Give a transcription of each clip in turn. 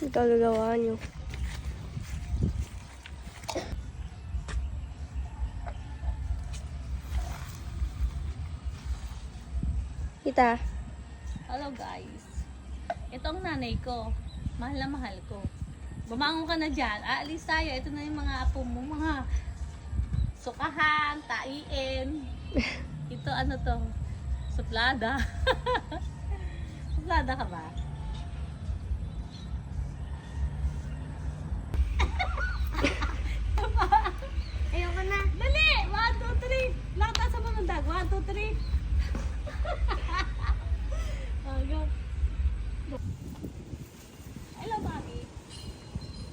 Ito gagawa nyo. Kita. Hello guys. Ito ang nanay ko. Mahal na mahal ko. Bumangon ka na dyan. Aalis tayo. Ito na yung mga apo mo. Mga sukahan, tain. Ito ano to? Suplada. Suplada ka ba? Ayoko na. Dali! 1, 2, 3! Lakta sa mga dag. 1, 2, 3. Hello, mami.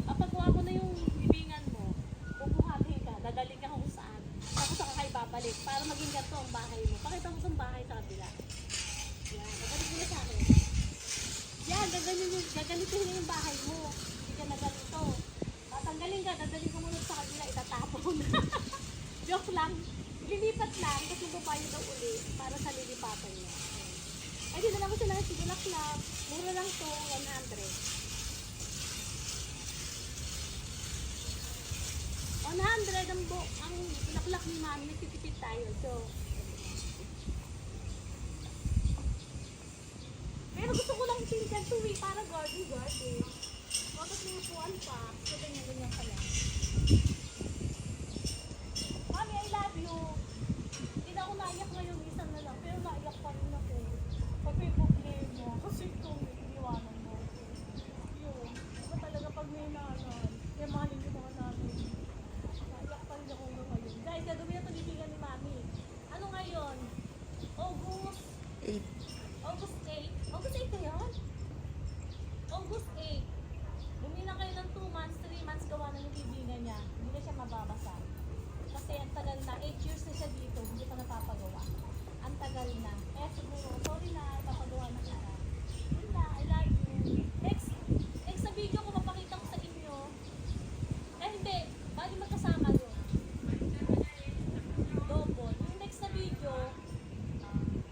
Papagawa ko na yung bibingan mo. Bubuhatin ka. Dadaling ka kung saan. Tapos saka kayo babalik. Para maging ganito ang bahay mo. Pakita mo sa bahay sa kabila. Yan. Nagalit mo na sa akin. Yan. Gaganituhin yung bahay mo. Hindi ka na ganito. Tatanggalin ka. Dadaling ka muna sa kabila. Itatapon. Joke lang. Lilipat lang. Tapos magbabayo daw uli. Para sa lilipatan niya. Ay, di na lang ko sila ng sigulaklap. Mura lang to, 100. 100 ang bulaklak ni mami, nagtitipid tayo. So, pero gusto ko lang tingnan to para garden. Tapos may upuan pa. So, ganyan pala. Mami, I love you. Hindi na ako naiyak ngayon, isang na lang. Pero naiyak pa rin ako. Pag may problema. Kasi ito, iniwanan mo. Yun. Diba talaga pag may naanan, kaya mahalin yung mga namin. Naiyak pa rin ako ngayon. Guys, gagawin na ito bibigyan ni mami. Ano ngayon? August 8. August 8? August 8 na yun? August 8. Bumili na kayo ng 2 months, 3 months gawa na yung bibigyan niya. Hindi na siya mababasa. Kasi ang tagal na, 8 years na siya dito, hindi pa napapagawa. Ang tagal na. Kaya siguro, sorry na, papagawa na kita. Yun na, I love you. Next sa video ko, mapakita ko sa inyo. Hindi, bali magkasama yun. Double. Yung next na video,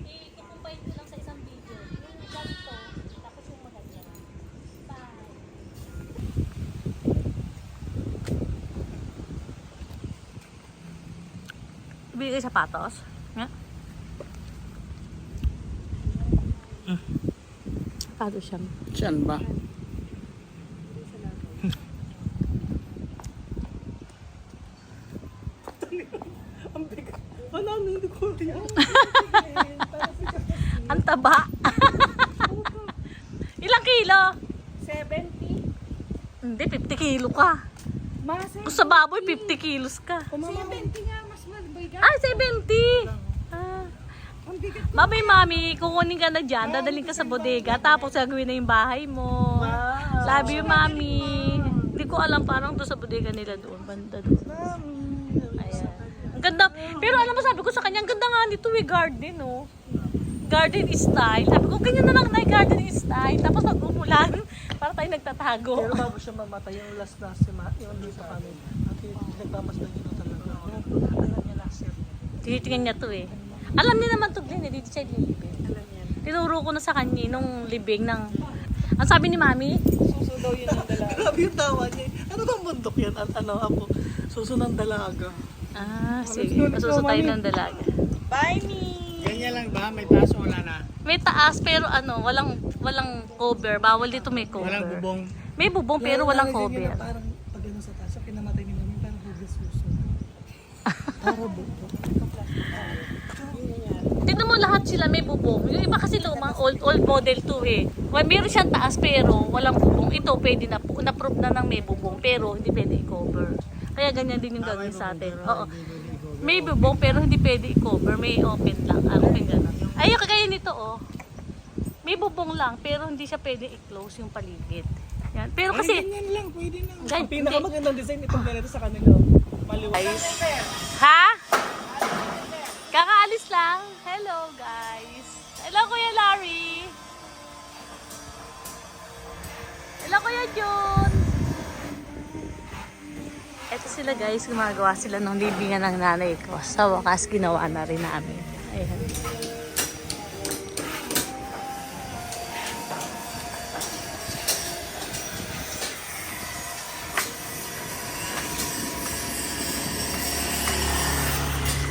i-combine ko lang sa isang video. Yung ganito, tapos yung maganda. Bye. Ibigay sapatos? Nga? Sapatos siya. Saan ba? Ang bigat. Ano, hindi ko rin. Ang taba. Ilang kilo? 70. Hindi, 50 kilo ka. Kung sa baboy, 50 kilos ka. 70 nga, mas mabigat. Ah, 70! Ah. Ang bigat ko. Mami, kukunin ka na dyan, dadaling ka sa bodega, tapos gagawin na yung bahay mo. Love you, mami. Hindi ko alam, parang doon sa bodega nila doon, banda doon. Ayan. Ang ganda. Pero alam mo, sabi ko sa kanya, ang ganda nga nito garden, oh. Garden style. Sabi ko, ganyan na lang na garden style. Tapos pag umulan, para tayo nagtatago. Pero bago siya mamatay, yung last na si yung dito kami. At nagtamas na yun talaga. Alam niya last year. Tinitingnan niya to eh. Alam niya naman to, Glenn, dito siya libing. Alam niya. Tinuro ko na sa kanya nung libing ng... Ang sabi ni mami, Suso daw yun ang dalaga. Grabe yung tawa niya. Ano bang bundok yan? Ano ako? Suso ng dalaga. sige, masuso tayo ng dalaga. Bye, me! Ganyan lang ba? May taas o wala na? May taas pero walang cover. Bawal dito may cover. Walang bubong. May bubong pero walang cover. Parang pag ano sa taas, pinamatay ni mami, parang hugas suso. Para bundok. Tignan mo lahat sila may bubong. Yung iba kasi lumang old model to eh. Well, meron siyang taas pero walang bubong. Ito pwede na-prove na ng may bubong pero hindi pwede i-cover. Kaya ganyan din yung gagawin sa atin. Oo. May bubong pero hindi pwede i-cover. May open lang. Open ganun. Ay, kagaya nito oh. May bubong lang pero hindi siya pwede i-close yung paligid. Yan. Pero kasi... Ganyan lang, pwede na. Ang pinakamagandang design itong ganito sa kanila. Maliwanag. Ha? Kakaalis lang. Hello guys. Hello Kuya Larry. Hello Kuya Jun. Ito sila guys, gumagawa sila ng libingan ng nanay ko. Sa wakas, ginawa na rin namin. Ayan.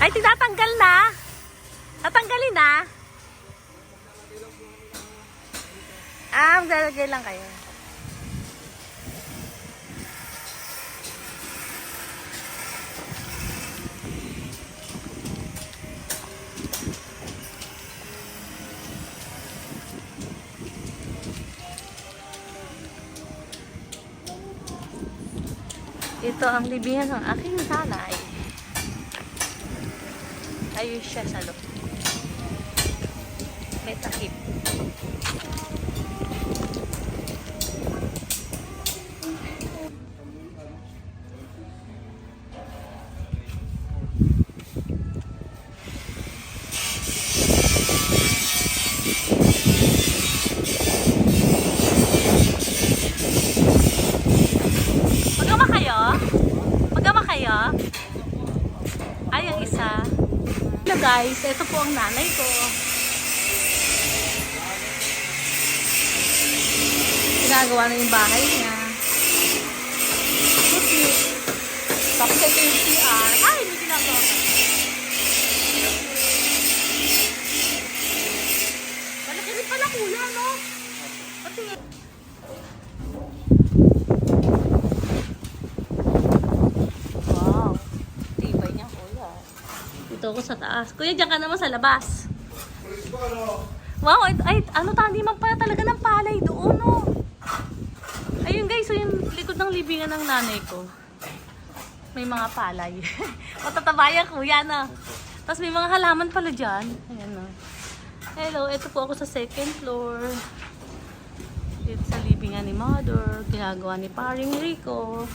Ay, tinatanggal na. Tatanggalin na. Maglalagay lang kayo. Ito ang libingan ng aking nanay. Ayun siya sa loob. May takip. Magkama kayo? Magkama kayo? Ay, ang isa. Hello guys, ito po ang nanay ko. Ginagawa na yung bahay niya. Cute. Tapos ito yung CR. Ay, may ginagawa ka. Malaki rin pala kuya, no? Pati wow. Tibay niya kuya. Dito ako sa taas. Kuya, diyan ka naman sa labas. Wow, ay, ano taniman pala talaga ng palay doon, no? Ayun guys, so yung likod ng libingan ng nanay ko. May mga palay. Matataba yan, kuya, na. Tapos may mga halaman pala dyan. Ayan, no. Hello, ito po ako sa second floor. Dito sa libingan ni Mother. Ginagawa ni Paring Rico.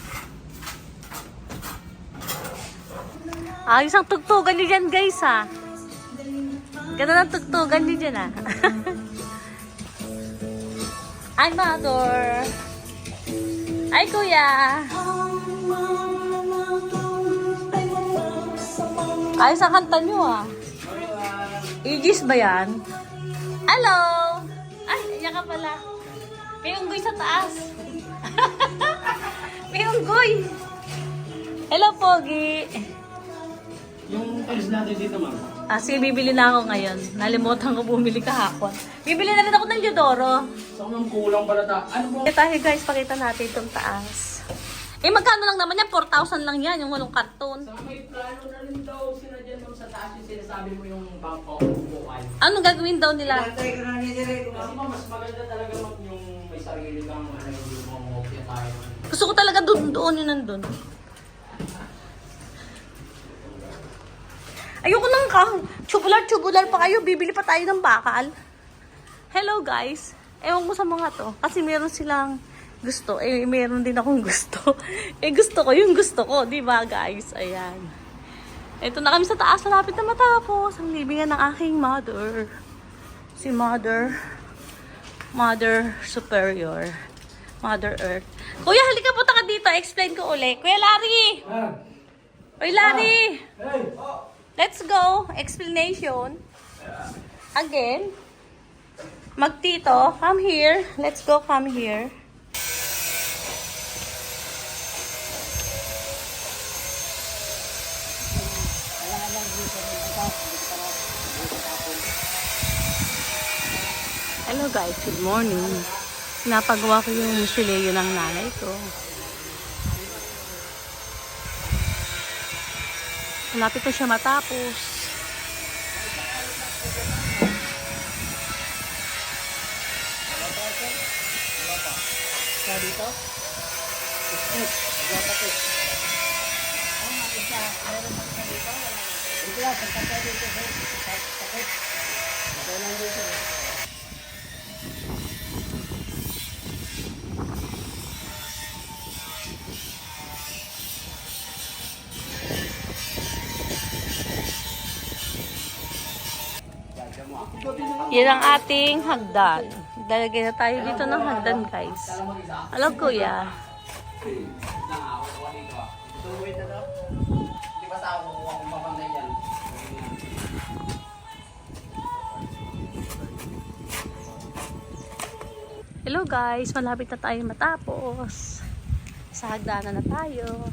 Ayos ang tugtugan niyo dyan, guys, ha. Ganun ang tugtugan niyo dyan, ha. Ay, Mother. Ay, kuya. Ayos ang kanta niyo, ha. Igis ba yan? Hello! Ay, iyan ka pala. May unggoy sa taas. May unggoy. Hello, Pogi. Yung tiles natin dito, ma'am. Sige, bibili na ako ngayon. Nalimutan ko bumili kahapon. Bibili na rin ako ng Yodoro. So, ma'am, kulang pala ta. Ano po? Tayo guys, pakita natin itong taas. Magkano lang naman yan? 4,000 lang yan, yung 8 karton. Sa may plano na rin daw sila dyan ma'am sa taas yung sinasabi mo yung bangko bukuan. Anong gagawin daw nila? Kasi ma'am, mas maganda talaga ma'am yung may sarili kang ano yung mga mopya tayo. Gusto ko talaga doon yun nandun. Ayoko nang tubular pa kayo. Bibili pa tayo ng bakal. Hello guys. Ewan ko sa mga to. Kasi meron silang gusto. Meron din akong gusto. Gusto ko yung gusto ko. Diba guys? Ayan. Ito na kami sa taas. Malapit na matapos. Ang libingan ng aking mother. Si Mother Superior. Mother Earth. Kuya, halika punta ka dito. Explain ko uli. Kuya Larry! Kuya Larry! Let's go. Explanation. Again. Magtito. Come here. Let's go. Come here. Hello guys. Good morning. Napagawa ko yung sileyo ng nanay ko. Malapit na siya matapos. Dito? Yan ang ating hagdan. Dalagay na tayo dito ng hagdan, guys. Hello, kuya. Hello, guys. Malapit na tayo matapos. Sa hagdanan na tayo.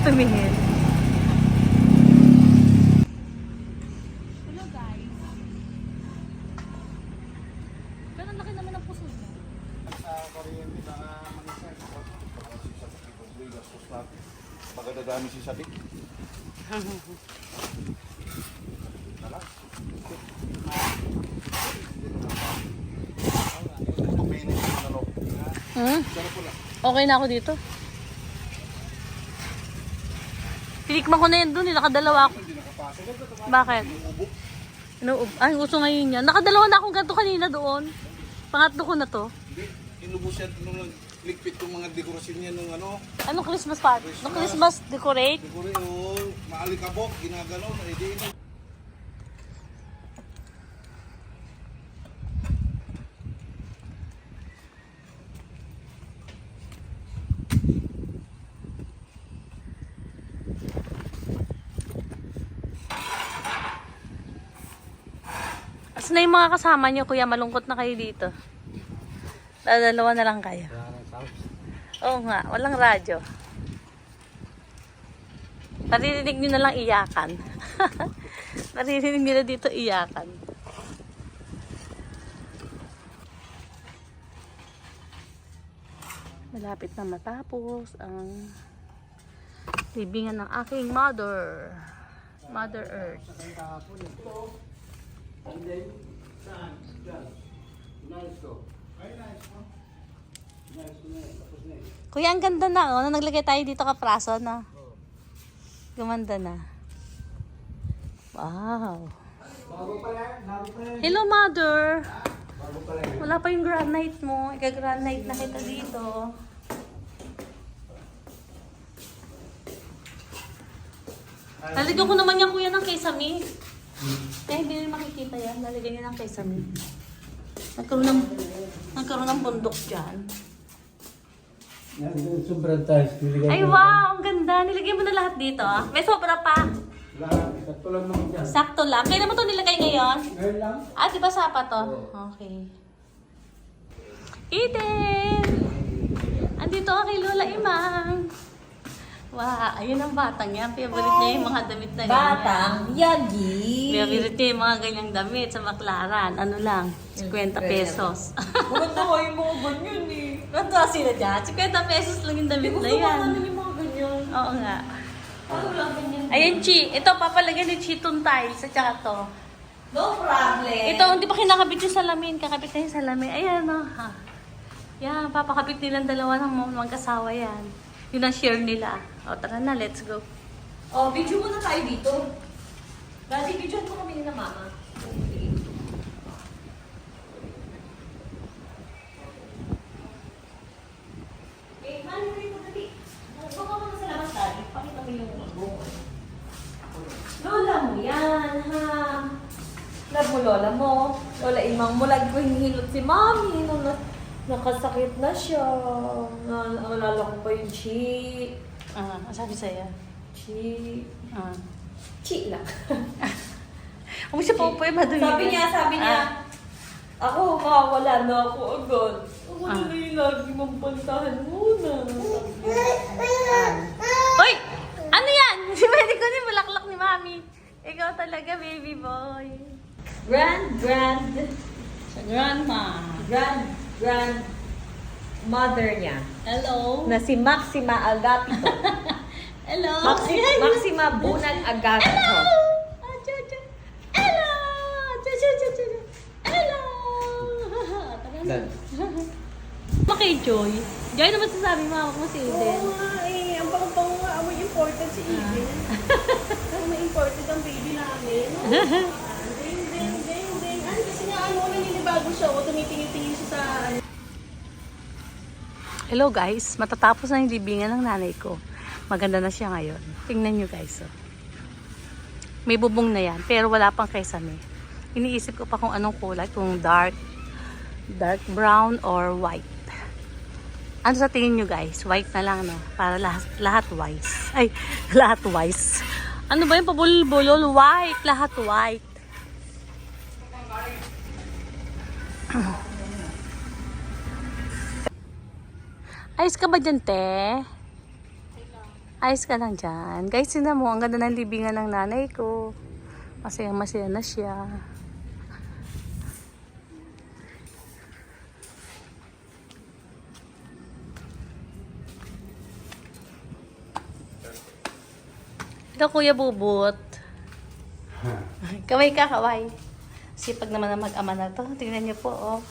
tumingin. Hello guys. Pero ang laki naman ng puso niya. Sa kuryente na manisay. Sa pagkikong gastos natin. Pagkadadami si Sabik. Nalas. Mapinis yung ano. Okay na ako dito. Tinikman ko na yun doon, nakadalawa ako. Bakit? Ay, uso ngayon yan. Nakadalawa na akong ganito kanina doon. Pangatlo ko na to. Hindi. Inubos yan nung ligpit yung mga dekorasyon niya nung ano. Anong Christmas party? Anong Christmas decorate? Dekore o maalikabok. Ginagano. Hindi ino. Asan na yung mga kasama niyo, kuya? Malungkot na kayo dito. Dalawa na lang kayo. Oo nga, walang radyo. Naririnig nyo na lang iyakan. Naririnig nyo na dito iyakan. Malapit na matapos ang libingan ng aking mother. Mother Earth. And then, saan? Diyan. Nice ko. Nice ko na yun. Tapos na yun. Kuya, ang ganda na, oh. Nung naglagay tayo dito ka praso, na. Gumanda na. Wow. Bago pala. Bago pala. Hello, mother. Bago pala. Wala pa yung granite mo. Ika-granite na kita dito. Lalagyan ko naman yan, kuya, ng kesame. Kaya hindi rin makikita yan. Lalagyan niya ng kesame. Nagkaroon ng bundok dyan. Sobrang tayo. Ay, wow! Ang ganda. Nilagay mo na lahat dito. Ah. May sobra pa. Lahat. Sakto lang naman dyan. Sakto lang. Kailan mo ito nilagay ngayon? Ngayon lang. Ah, di ba sapa to? Okay. Eden! Andito ka kay Lola Imang. Wow, ayun ang batang yan. Favorite niya yung mga damit na ganyan. Batang yagi. Favorite niya yung mga ganyang damit sa Baclaran. Ano lang? 50 pesos. Maganda ko yung mga ganyan eh. Ganto sila dyan. 50 pesos lang yung damit na yan. Ano yung mga ganyan? Oo nga. Ano lang ganyan? Ayan, Chi. Ito, papalagyan ni Chitong tiles at saka to. No problem. Ito, hindi pa kinakabit yung salamin. Kakabit na yung salamin. Ayan, o. Ha. Yan, papakabit nilang dalawa ng magkasawa yan. Yun ang share nila. O, tara na, let's go. Oh, video muna tayo dito. Dati, video mo kami ni na mama. Okay. Eh, mali rin mo dali. Baka mo na sa labas dali. Pakita mo yung buhok. Lola mo yan, ha? Love mo lola mo. Lola imang mo. Lagi ko hinihilot si mami. Nung nakasakit na siya. Naalala ko pa yung chi. Ang sabi sa'yo? Chi. Ah. Chi lang. Huwag siya po madumi. Sabi niya, ako makawala na ako agad. Ako Ah. na yung lagi mong pantahan muna. Hoy! Ano yan? Si Pwede ko ni bulaklak ni Mami. Ikaw talaga, baby boy. Grand Sa grandma. mother niya Hello. na si Maxima Agapito. Hello. Maxima Bunag Agapito. Hello. Hello. Hello. Dan. Makay Joy. Joy, naman sasabi mo ako si Eden. Ang pang nga, amoy important si Eden. May important ang baby namin. Ding. Ano kasi nga, naninibago siya o tumitingin-tingin siya sa Hello guys, matatapos na yung libingan ng nanay ko. Maganda na siya ngayon. Tingnan nyo guys. Oh. May bubong na yan, pero wala pang kesame. Iniisip ko pa kung anong kulay, kung dark brown or white. Ano sa tingin nyo guys? White na lang, no? Para lahat wise. Ay, lahat wise. Ano ba yung pabulol-bulol? White, lahat white. Ayos ka ba dyan, te? Ayos ka lang dyan. Guys, sina mo, ang ganda ng libingan ng nanay ko. Masaya na siya. Ikaw, Kuya Bubot. Kaway ka, kaway. Sipag naman na mag-ama na to. Tingnan niyo po, oh.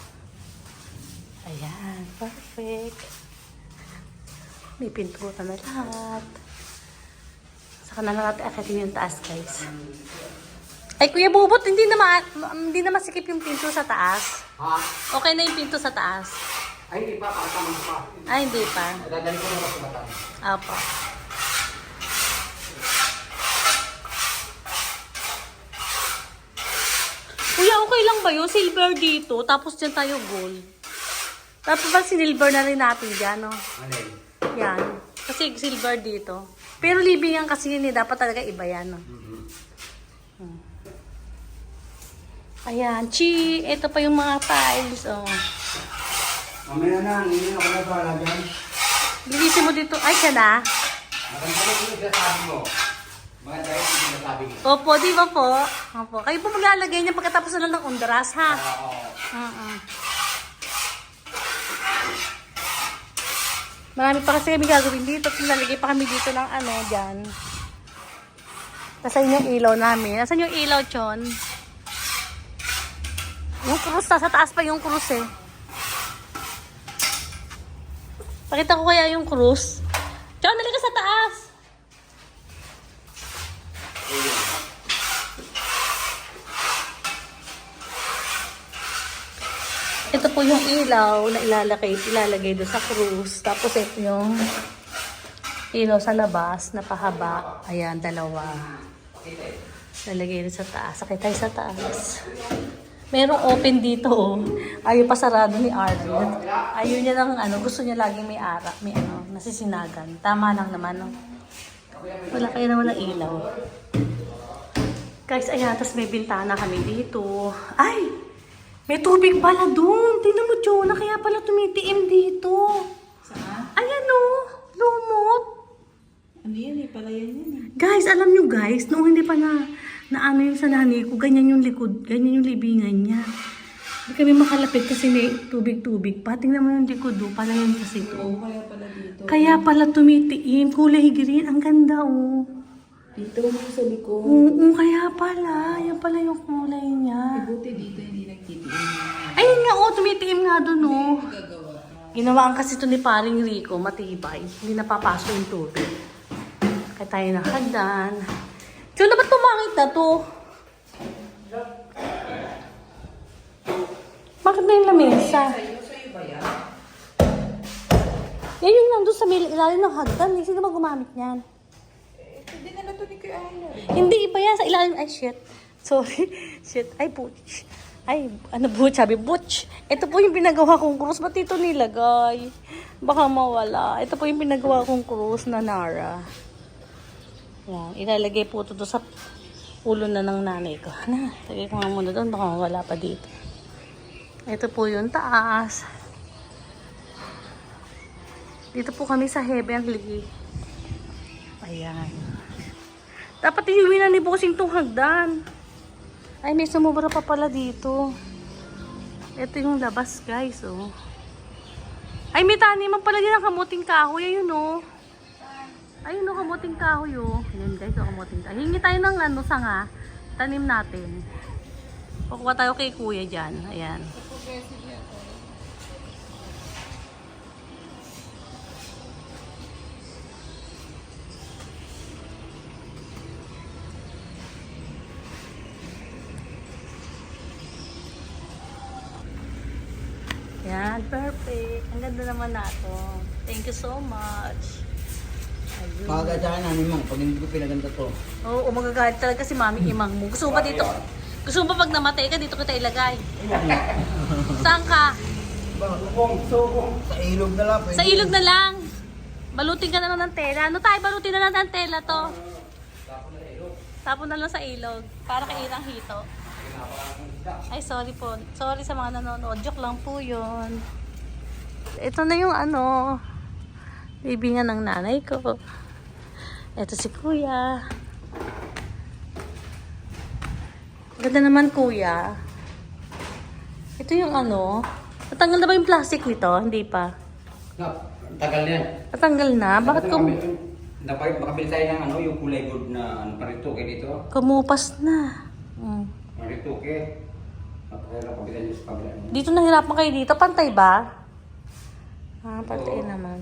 Ayan, perfect. May pinturan na lahat. Saka na natin akitin yung taas, guys. Ay, Kuya Bubot, hindi na masikip yung pinto sa taas. Ha? Okay na yung pinto sa taas. Ay, hindi pa. Pakasama pa. Ay, hindi pa. Dadali ko na sa mata. Apo. Kuya, okay lang ba yun? Silver dito, tapos dyan tayo gold. Tapos ba sinilver na rin natin dyan, no? Ano yun? Yan. Kasi silver dito. Pero libingan kasi yun eh. Dapat talaga iba yan, no? Ayan. Chi! Ito pa yung mga tiles, oh. Mamaya na, hindi ako na pala dyan. Lilisin mo dito. Ay, siya na. Maganda mo yung sinasabi mo. Maganda yung sinasabi mo. Opo, di ba po? Opo. Kayo po maglalagay niya pagkatapos na lang ng undras, ha? Oo. Marami pa kasi kami gagawin dito. Nalagay pa kami dito ng ano, dyan. Nasaan yung ilaw namin? Nasaan yung ilaw, Chon? Yung krus, nasa taas pa yung krus eh. Pakita ko kaya yung krus. Chon, nalagay ka sa taas! Ito po yung ilaw na ilalagay doon sa krus. Tapos ito yung ilaw sa labas na pahaba. Ayan, dalawa. Lalagay rin sa taas. Sakay tayo sa taas. Merong open dito, oh. Ayaw pa sarado ni Arnold. Ayaw niya lang, gusto niya laging may arak, may nasisinagan. Tama lang naman, no? Wala kaya na walang ilaw. Guys, ayan, tapos may bintana kami dito. Ay! May tubig pala doon. Tingnan mo, Jonah, kaya pala tumitiim dito. Saan? Ayan, oh. Lumot. Ano yan eh? Palayan yan eh. Guys, alam nyo guys, noong hindi pa na ano yung sa nanay ko, ganyan yung likod, ganyan yung libingan niya. Hindi kami makalapit kasi may tubig-tubig pa. Tingnan mo yung likod, oh, pala yan kasi ito. Oo, kaya pala dito. Kaya pala tumitiim, kulay green, ang ganda oh. Dito mo sa likod. Oo, kaya pala, yan pala yung kulay niya. Buti dito hindi nagtitiim. Ayun nga oh, tumitiim nga doon oh. Gagawa. Ginawaan kasi ito ni paring Rico, matibay. Hindi napapasok yung tubig. Kaya tayo ng hagdan. So, dapat pumangit na to? Bakit na yung lamesa? Sa'yo ba yan? Yan yung nandun sa ilalim ng hagdan. Eh. Sino ba gumamit niyan? Hindi na nato ni Kuya Ayla. Hindi, iba yan sa ilalim. Ay, shit. Sorry. Shit. Ay, butch. Ay, ano butch? Sabi, butch. Ito po yung pinagawa kong krus. Ba't ito nilagay? Baka mawala. Ito po yung pinagawa kong krus na Nara. Yan. Ilalagay po ito sa ulo na ng nanay ko. Na, lagay ko nga muna doon. Baka mawala pa dito. Ito po yung taas. Dito po kami sa Heavenly. Ayan. Dapat iuwi na ni Bossing itong hagdan. Ay, may sumubra pa pala dito. Ito yung labas, guys, oh. Ay, may taniman pala din ng kamuting kahoy. Ayun, oh. Ayun, oh, kamuting kahoy, oh. Ayan, guys, oh, kamuting kahoy. Hingi tayo ng sanga. Tanim natin. Kukuha tayo kay kuya dyan. Ayan. Yan, perfect. Ang ganda naman na ito. Thank you so much. Ayun. Pagkadaan namin mo, pag hindi ko pinaganda to. Oo, magagalit talaga si Mami Imang mo. Gusto mo ba dito? Gusto mo ba pag namatay ka, dito kita ilagay? Saan ka? Sa ilog na lang. Sa ilog na lang. Balutin ka na lang ng tela. Ano tayo? Balutin na lang ng tela to. Tapon na lang sa ilog. Para kay Irang Hito. Ay, sorry po. Sorry sa mga nanonood. Joke lang po yun. Ito na yung libingan ng nanay ko. Ito si Kuya. Ganda naman, Kuya. Ito yung ano. Natanggal na ba yung plastic nito? Hindi pa. Tagal yan. Natanggal na? Bakit Makabili tayo ng ano, yung kulay gold na ano, parituke dito. kumupas na? Parituke. Napakahirap pabilan nyo sa kabila. Dito nahirapan kayo dito. Pantay ba? Ah, pantay Oo. naman.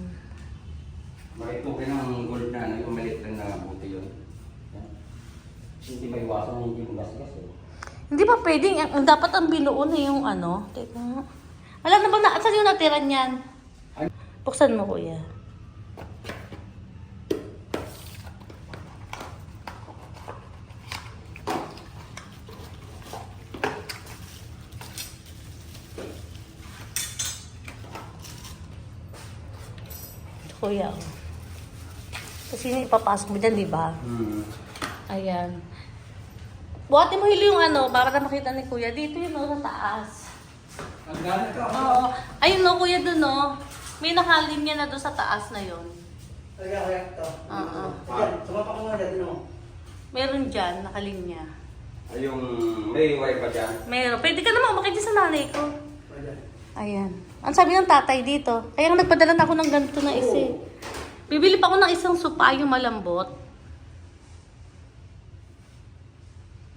Parituke ng gold na ano, yung maliit lang na buti yun. Yan. Hindi maiwasan, hindi magasgas eh. Hindi pa pwedeng. Dapat ang binuo na yung ano. Teka nga. Alam na ba na? Saan yung natira niyan? Buksan mo, Kuya. Kuya. Kasi yung ipapasok mo dyan, di ba? Ayan. Buhatin mo hilo yung ano, para na makita ni Kuya. Dito yun, sa taas. Ang gano'n ka? Oo. Ayun no, Kuya, dun no. May nakalinya na doon sa taas na yun. Kaya ito. Oo. Sumapa ko nga dyan, no? Meron dyan, nakalinya. Ay, yung may wire pa dyan. Meron. Pwede ka naman umakit dyan sa nanay ko. Ayan. Ang sabi ng tatay dito, kaya nga nagpadala na ako ng ganito na isa eh. Bibili pa ako ng isang supa, yung malambot.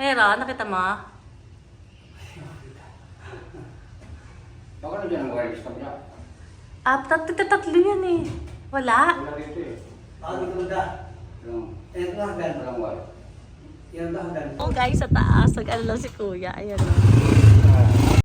Meron, nakita mo? Baka na dyan ang wire sa kabila. Tatlo yan eh. Wala? Wala dito eh. Ano ba? Walang wire. Yan ba hanggang? Oh guys, sa taas. Nag-ano lang si Kuya. Ayan o.